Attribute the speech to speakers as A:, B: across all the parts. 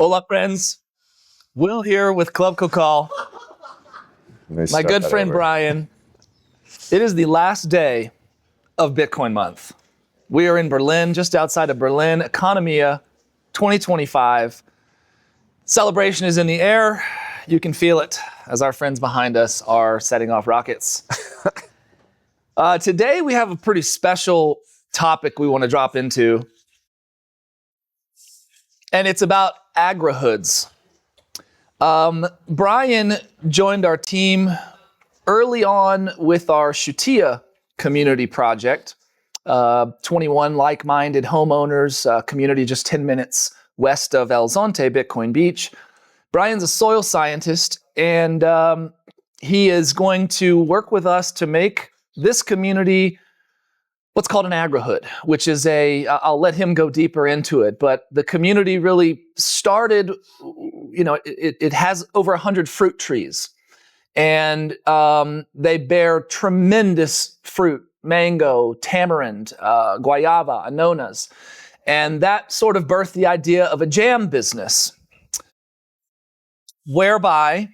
A: Hola, friends. Will here with Club Cocal. My good friend Brian. It is the last day of Bitcoin month. We are in Berlin, just outside of Berlin, Economia 2025. Celebration is in the air. You can feel it as our friends behind us are setting off rockets. Today we have a pretty special topic we want to drop into, and it's about agrihoods. Brian joined our team early on with our Shutia community project, 21 like-minded homeowners, community just 10 minutes west of El Zonte, Bitcoin Beach. Brian's a soil scientist, and he is going to work with us to make this community what's called an agrihood, which is I'll let him go deeper into it, but the community really started, it has over 100 fruit trees, and they bear tremendous fruit, mango, tamarind, guayaba, anonas, and that sort of birthed the idea of a jam business, whereby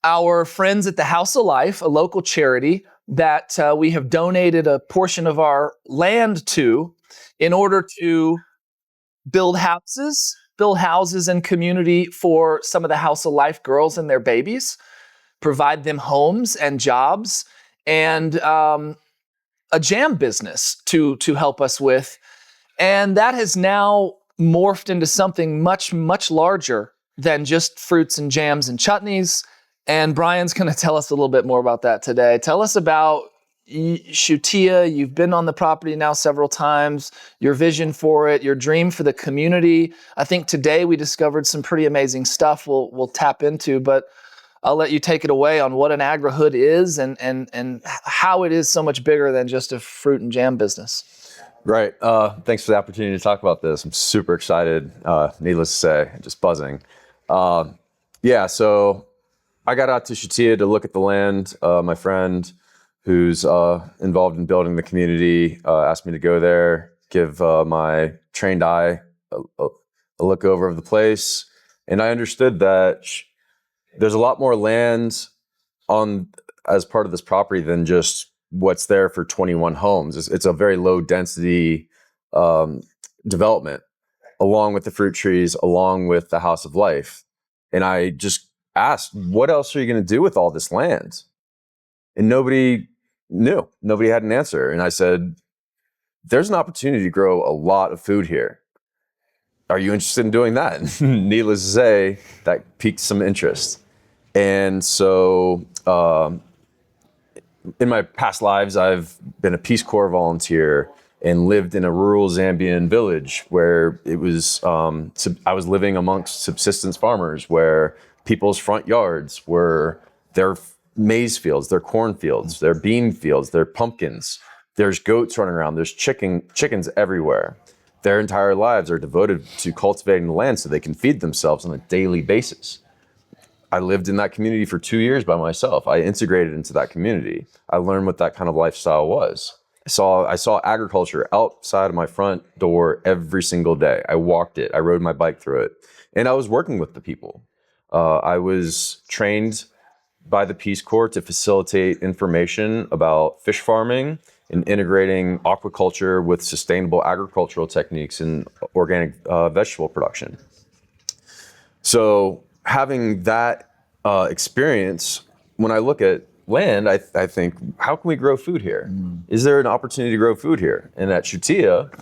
A: our friends at the House of Life, a local charity that we have donated a portion of our land to in order to build houses and community for some of the House of Life girls and their babies, provide them homes and jobs, and a jam business to help us with. And that has now morphed into something much, much larger than just fruits and jams and chutneys. And Brian's going to tell us a little bit more about that today. Tell us about Shutia. You've been on the property now several times, your vision for it, your dream for the community. I think today we discovered some pretty amazing stuff we'll tap into, but I'll let you take it away on what an agrihood is and how it is so much bigger than just a fruit and jam business.
B: Right. Thanks for the opportunity to talk about this. I'm super excited, needless to say, just buzzing. So I got out to Shutia to look at the land. My friend who's involved in building the community asked me to go there, give my trained eye a look over of the place. And I understood that there's a lot more land as part of this property than just what's there for 21 homes. It's a very low density development, along with the fruit trees, along with the House of Life. And I just asked, what else are you going to do with all this land? And nobody knew. Nobody had an answer. And I said, there's an opportunity to grow a lot of food here. Are you interested in doing that? Needless to say, that piqued some interest. And so in my past lives, I've been a Peace Corps volunteer and lived in a rural Zambian village where it was, I was living amongst subsistence farmers where people's front yards were their maize fields, their corn fields, their bean fields, their pumpkins. There's goats running around. There's chickens everywhere. Their entire lives are devoted to cultivating the land so they can feed themselves on a daily basis. I lived in that community for 2 years by myself. I integrated into that community. I learned what that kind of lifestyle was. I saw agriculture outside of my front door every single day. I walked it. I rode my bike through it. And I was working with the people. I was trained by the Peace Corps to facilitate information about fish farming and integrating aquaculture with sustainable agricultural techniques and organic vegetable production. So having that experience, when I look at land, I think, how can we grow food here? Is there an opportunity to grow food here? And at Shutia,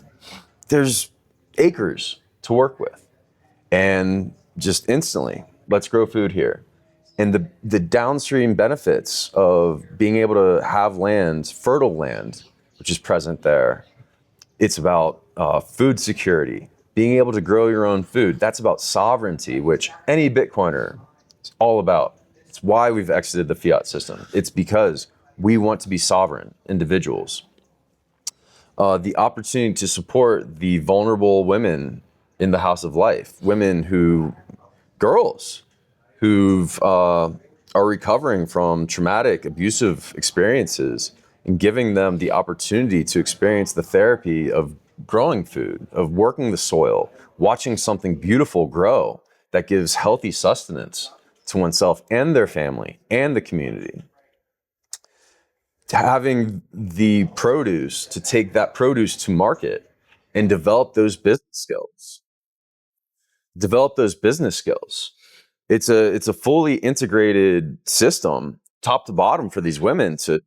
B: there's acres to work with. And just instantly, let's grow food here. And the downstream benefits of being able to have land, fertile land, which is present there, it's about food security, being able to grow your own food. That's about sovereignty, which any Bitcoiner is all about. It's why we've exited the fiat system. It's because we want to be sovereign individuals. The opportunity to support the vulnerable women in the House of Life, girls who are recovering from traumatic, abusive experiences, and giving them the opportunity to experience the therapy of growing food, of working the soil, watching something beautiful grow, that gives healthy sustenance to oneself and their family and the community. Having the produce, to take that produce to market and develop those business skills. It's a fully integrated system, top to bottom, for these women to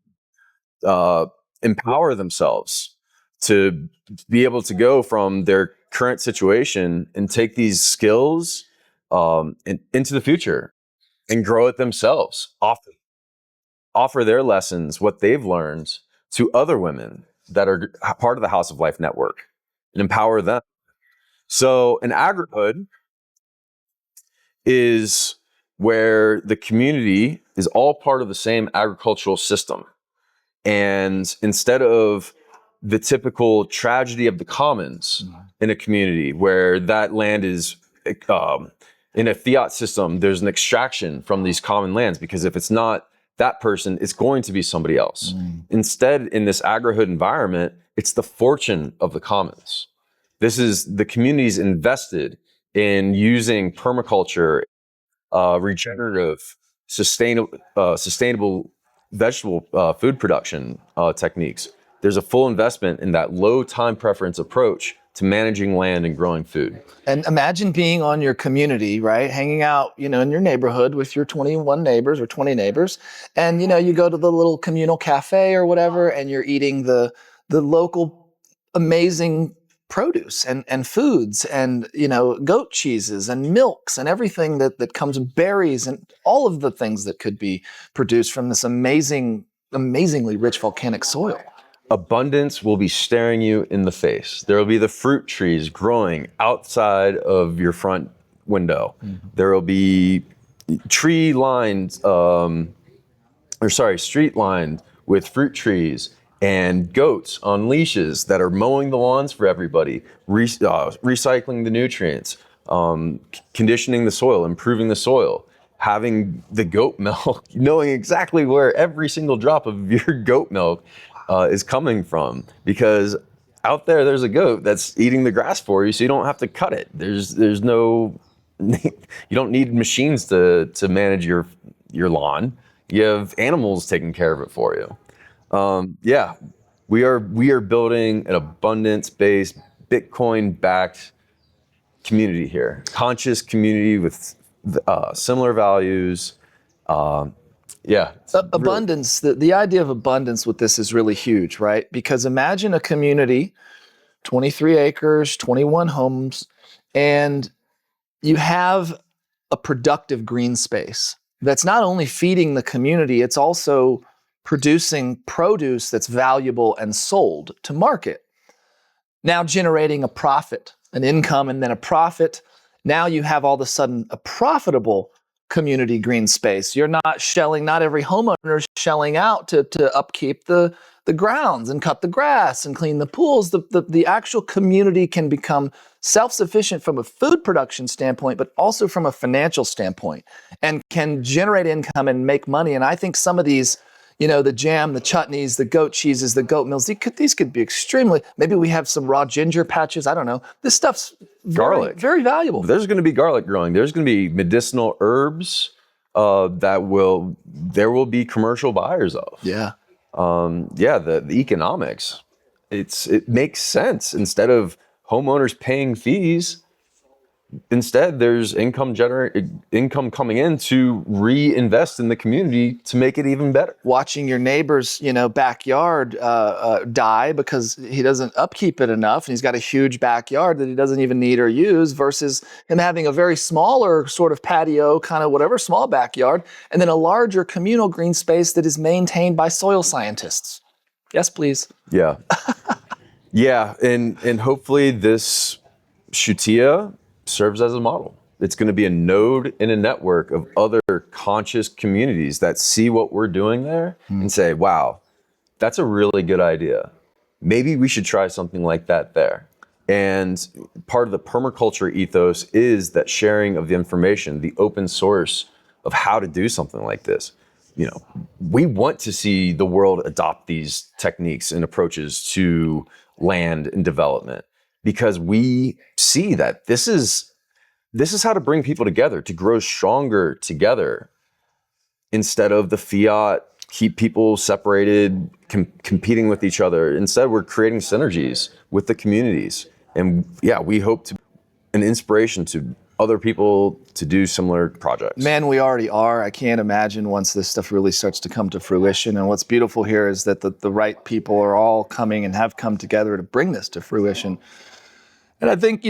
B: empower themselves, to be able to go from their current situation and take these skills into the future and grow it themselves. Offer their lessons, what they've learned, to other women that are part of the House of Life network, and empower them. So an agrihood is where the community is all part of the same agricultural system. And instead of the typical tragedy of the commons in a community where that land is in a fiat system, there's an extraction from these common lands, because if it's not that person, it's going to be somebody else. Instead, in this agrihood environment, it's the fortune of the commons. This is the communities invested in using permaculture, regenerative, sustainable vegetable food production techniques. There's a full investment in that low time preference approach to managing land and growing food.
A: And imagine being on your community, right? Hanging out, in your neighborhood with your 21 neighbors or 20 neighbors. And, you go to the little communal cafe or whatever, and you're eating the local amazing produce and foods and, goat cheeses and milks and everything that comes in berries and all of the things that could be produced from this amazingly rich volcanic soil.
B: Abundance will be staring you in the face. There will be the fruit trees growing outside of your front window. There will be street lined with fruit trees and goats on leashes that are mowing the lawns for everybody, recycling the nutrients, conditioning the soil, improving the soil, having the goat milk, knowing exactly where every single drop of your goat milk is coming from, because out there's a goat that's eating the grass for you, so you don't have to cut it. There's no, you don't need machines to manage your lawn. You have animals taking care of it for you. We are building an abundance-based, Bitcoin-backed community here, conscious community with similar values.
A: Abundance, the idea of abundance with this is really huge, right? Because imagine a community, 23 acres, 21 homes, and you have a productive green space that's not only feeding the community, it's also producing produce that's valuable and sold to market. Now generating a profit, an income, and then a profit. Now you have all of a sudden a profitable community green space. You're not every homeowner is shelling out to upkeep the grounds and cut the grass and clean the pools. The actual community can become self-sufficient from a food production standpoint, but also from a financial standpoint, and can generate income and make money. And I think some of these, the jam, the chutneys, the goat cheeses, the goat mills, these could be extremely, maybe we have some raw ginger patches. I don't know. This stuff's
B: garlic,
A: very valuable.
B: There's going to be garlic growing. There's going to be medicinal herbs there will be commercial buyers of.
A: Yeah.
B: The economics, it makes sense. Instead of homeowners paying fees, instead there's income coming in to reinvest in the community to make it even better.
A: Watching your neighbor's backyard die because he doesn't upkeep it enough, and he's got a huge backyard that he doesn't even need or use, versus him having a very smaller sort of patio, kind of whatever, small backyard, and then a larger communal green space that is maintained by soil scientists. Yes, please.
B: Yeah. And hopefully this Shutia serves as a model. It's going to be a node in a network of other conscious communities that see what we're doing there and say, wow, that's a really good idea. Maybe we should try something like that there. And part of the permaculture ethos is that sharing of the information, the open source of how to do something like this. We want to see the world adopt these techniques and approaches to land and development, because we see that this is this is how to bring people together, to grow stronger together instead of the fiat, keep people separated, competing with each other. Instead, we're creating synergies with the communities. And yeah, we hope to be an inspiration to other people to do similar projects.
A: Man, we already are. I can't imagine once this stuff really starts to come to fruition. And what's beautiful here is that the right people are all coming and have come together to bring this to fruition. And I think,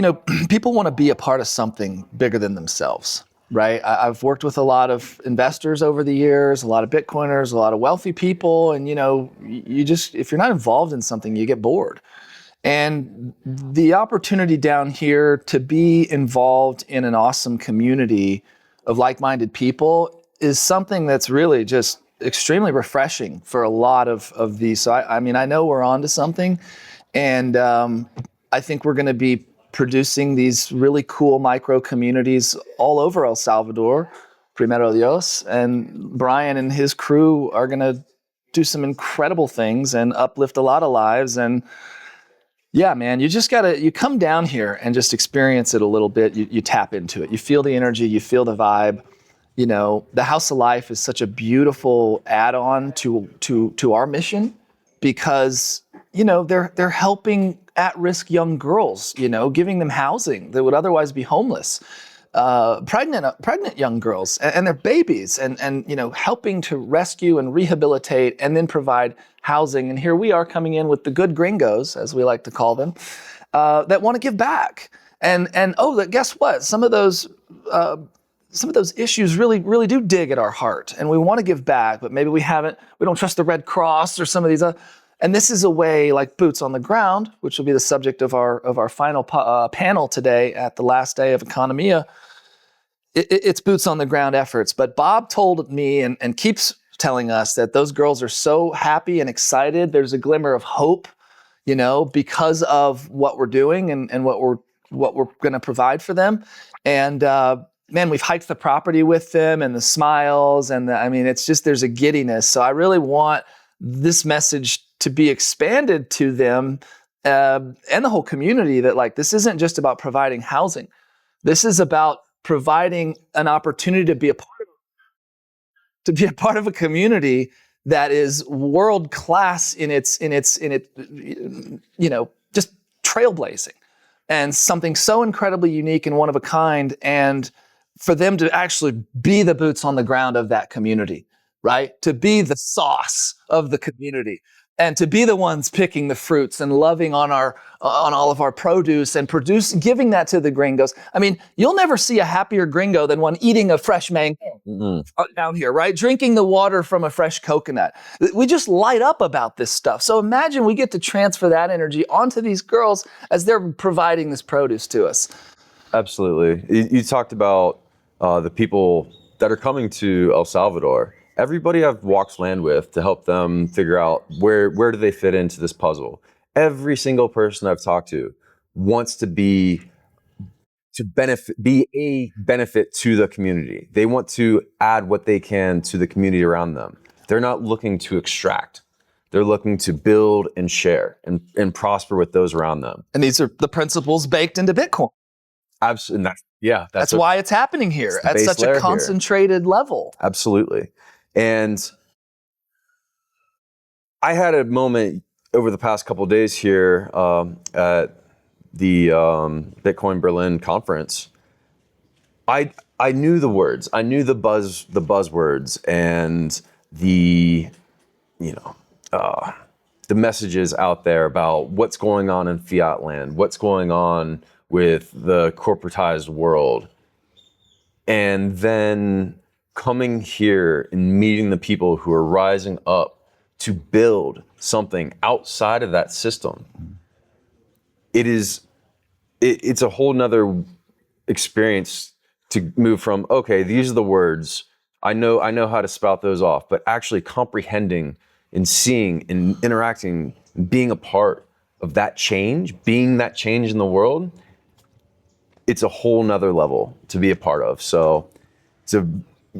A: people want to be a part of something bigger than themselves, right? I've worked with a lot of investors over the years, a lot of Bitcoiners, a lot of wealthy people. And, if you're not involved in something, you get bored. And the opportunity down here to be involved in an awesome community of like-minded people is something that's really just extremely refreshing for a lot of these. So I know we're on to something, and I think we're going to be producing these really cool micro communities all over El Salvador, Primero Dios, and Brian and his crew are going to do some incredible things and uplift a lot of lives. And yeah, man, you come down here and just experience it a little bit. You tap into it. You feel the energy, you feel the vibe. The House of Life is such a beautiful add-on to our mission because, they're helping at-risk young girls, giving them housing that would otherwise be homeless. Pregnant young girls and their babies and helping to rescue and rehabilitate and then provide housing. And here we are coming in with the good gringos, as we like to call them, that want to give back. And guess what? Some of those issues really do dig at our heart, and we want to give back, but maybe we don't trust the Red Cross or some of these and this is a way, like boots on the ground, which will be the subject of our final panel today at the last day of Economia. It's boots on the ground efforts. But Bob told me and keeps telling us that those girls are so happy and excited. There's a glimmer of hope, because of what we're doing and what we're going to provide for them. And man, we've hiked the property with them and the smiles and it's just, there's a giddiness. So I really want this message to be expanded to them and the whole community that this isn't just about providing housing. This is about providing an opportunity to be a part of a community that is world class in its just trailblazing and something so incredibly unique and one of a kind, and for them to actually be the boots on the ground of that community, right? To be the sauce of the community. And to be the ones picking the fruits and loving on all of our produce and giving that to the gringos. You'll never see a happier gringo than one eating a fresh mango down here, right? Drinking the water from a fresh coconut. We just light up about this stuff. So imagine we get to transfer that energy onto these girls as they're providing this produce to us.
B: Absolutely. You talked about the people that are coming to El Salvador. Everybody I've walked land with to help them figure out where do they fit into this puzzle. Every single person I've talked to wants to be a benefit to the community. They want to add what they can to the community around them. They're not looking to extract. They're looking to build and share and prosper with those around them.
A: And these are the principles baked into Bitcoin.
B: Absolutely.
A: That's why it's happening here at such a concentrated level.
B: Absolutely. And I had a moment over the past couple of days here at the Bitcoin Berlin conference. I knew the words, I knew the buzzwords, and the messages out there about what's going on in fiat land, what's going on with the corporatized world, and then coming here and meeting the people who are rising up to build something outside of that system. It's a whole nother experience to move from, okay, these are the words, I know how to spout those off, but actually comprehending and seeing and interacting and being a part of that change, being that change in the world, it's a whole nother level to be a part of. So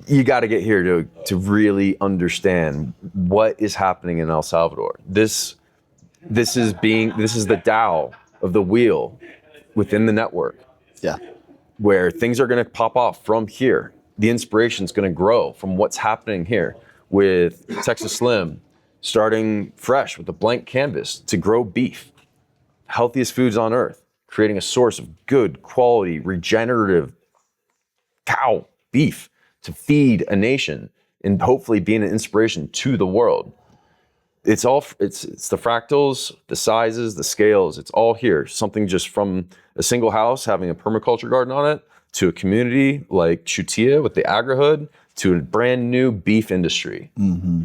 B: you got to get here to really understand what is happening in El Salvador. This is the Tao of the wheel within the network.
A: Yeah.
B: where things are going to pop off from here. The inspiration is going to grow from what's happening here with Texas Slim, starting fresh with a blank canvas to grow beef, healthiest foods on earth, creating a source of good quality, regenerative cow beef to feed a nation and hopefully being an inspiration to the world. It's the fractals, the sizes, the scales, it's all here. Something just from a single house having a permaculture garden on it to a community like Shutia with the agri-hood to a brand new beef industry.
A: Mm-hmm.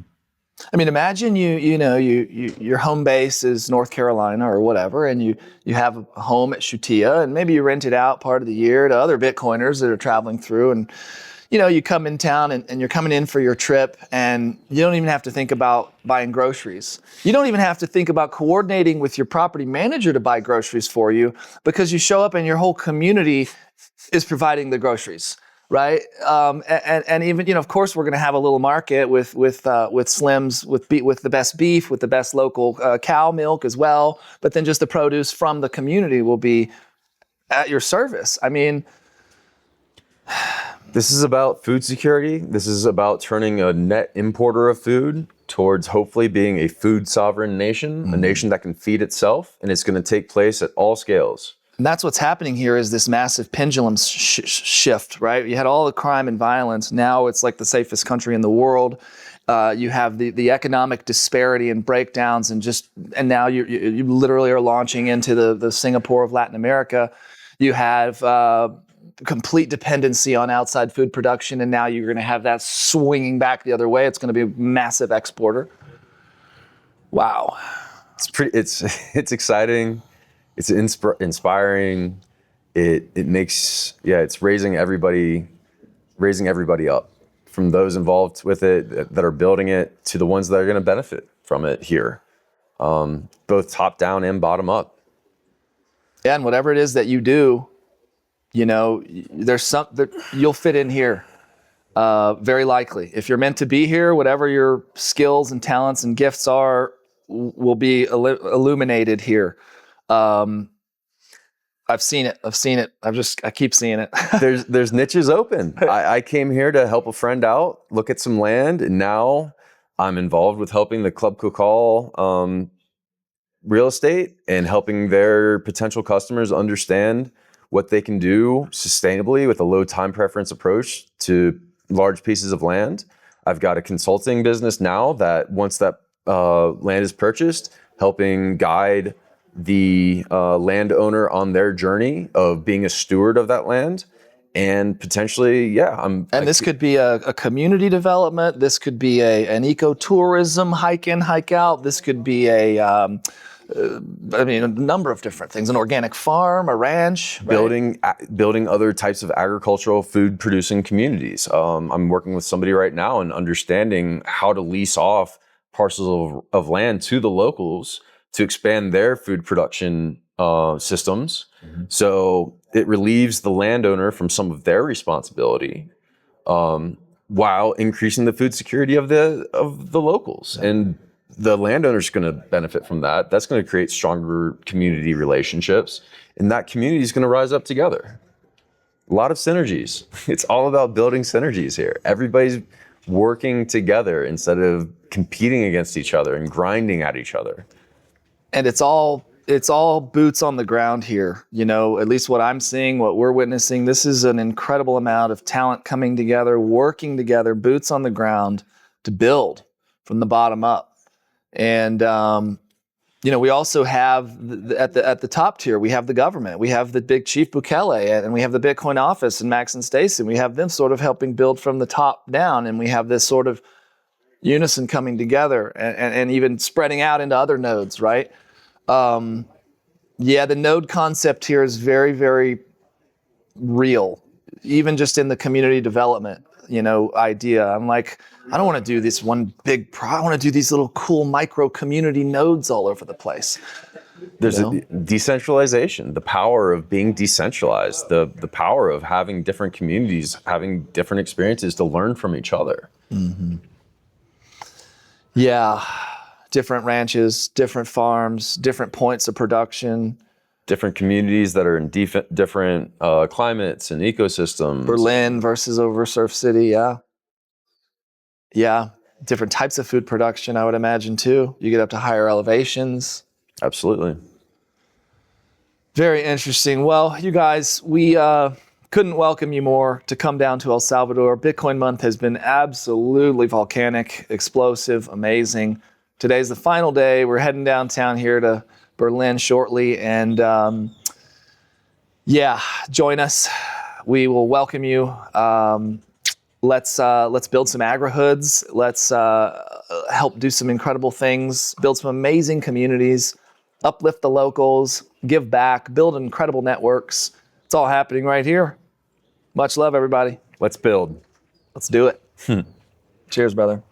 A: I mean, imagine your home base is North Carolina or whatever, and you have a home at Shutia, and maybe you rent it out part of the year to other Bitcoiners that are traveling through, and you come in town and you're coming in for your trip, and you don't even have to think about buying groceries. You don't even have to think about coordinating with your property manager to buy groceries for you, because you show up and your whole community is providing the groceries. Right, and even of course, we're going to have a little market with Slims, with the best beef, with the best local cow milk as well. But then just the produce from the community will be at your service. I mean,
B: this is about food security. This is about turning a net importer of food towards hopefully being a food sovereign nation, a nation that can feed itself, and it's going to take place at all scales.
A: And that's what's happening here is this massive pendulum shift, right? You had all the crime and violence. Now it's like the safest country in the world. You have the economic disparity and breakdowns, and now you literally are launching into the Singapore of Latin America. You have complete dependency on outside food production, and now you're going to have that swinging back the other way. It's going to be a massive exporter. Wow,
B: It's exciting. It's inspiring. It makes, it's raising everybody up, from those involved with it that are building it to the ones that are going to benefit from it here, both top down and bottom up.
A: Yeah, and whatever it is that you do, there's you'll fit in here, very likely. If you're meant to be here, whatever your skills and talents and gifts are, will be illuminated here. I've seen it. I keep seeing it.
B: There's niches open. I came here to help a friend out, look at some land, and now I'm involved with helping the Club Cocall real estate and helping their potential customers understand what they can do sustainably with a low time preference approach to large pieces of land. I've got a consulting business now that once that land is purchased, helping guide the landowner on their journey of being a steward of that land, and potentially,
A: this could be a community development. This could be an ecotourism hike in, hike out. This could be a number of different things. An organic farm, a ranch,
B: building other types of agricultural food producing communities. I'm working with somebody right now and understanding how to lease off parcels of land to the locals to expand their food production systems. Mm-hmm. So it relieves the landowner from some of their responsibility, while increasing the food security of the locals. Yeah. And the landowner's going to benefit from that. That's going to create stronger community relationships, and that community is going to rise up together. A lot of synergies. It's all about building synergies here. Everybody's working together instead of competing against each other and grinding at each other.
A: And it's all boots on the ground here. At least what I'm seeing, what we're witnessing, this is an incredible amount of talent coming together, working together, boots on the ground to build from the bottom up. And, we also have at the top tier, we have the government, we have the big Chief Bukele, and we have the Bitcoin office and Max and Stacy. We have them sort of helping build from the top down, and we have this sort of unison coming together and even spreading out into other nodes, right? The node concept here is very, very real, even just in the community development, idea. I'm like, I don't want to do this one big I want to do these little cool micro community nodes all over the place.
B: There's a decentralization, the power of being decentralized, the power of having different communities, having different experiences to learn from each other.
A: Mm-hmm. Yeah, different ranches, different farms, different points of production,
B: different communities that are in different climates and ecosystems.
A: Berlin versus over Surf City, yeah. Yeah, different types of food production, I would imagine, too. You get up to higher elevations.
B: Absolutely.
A: Very interesting. Well, you guys, we couldn't welcome you more to come down to El Salvador. Bitcoin month has been absolutely volcanic, explosive, amazing. Today's the final day. We're heading downtown here to Berlin shortly. And yeah, join us. We will welcome you. Let's build some agri-hoods. Let's help do some incredible things, build some amazing communities, uplift the locals, give back, build incredible networks. It's all happening right here. Much love, everybody.
B: Let's build.
A: Let's do it. Cheers, brother.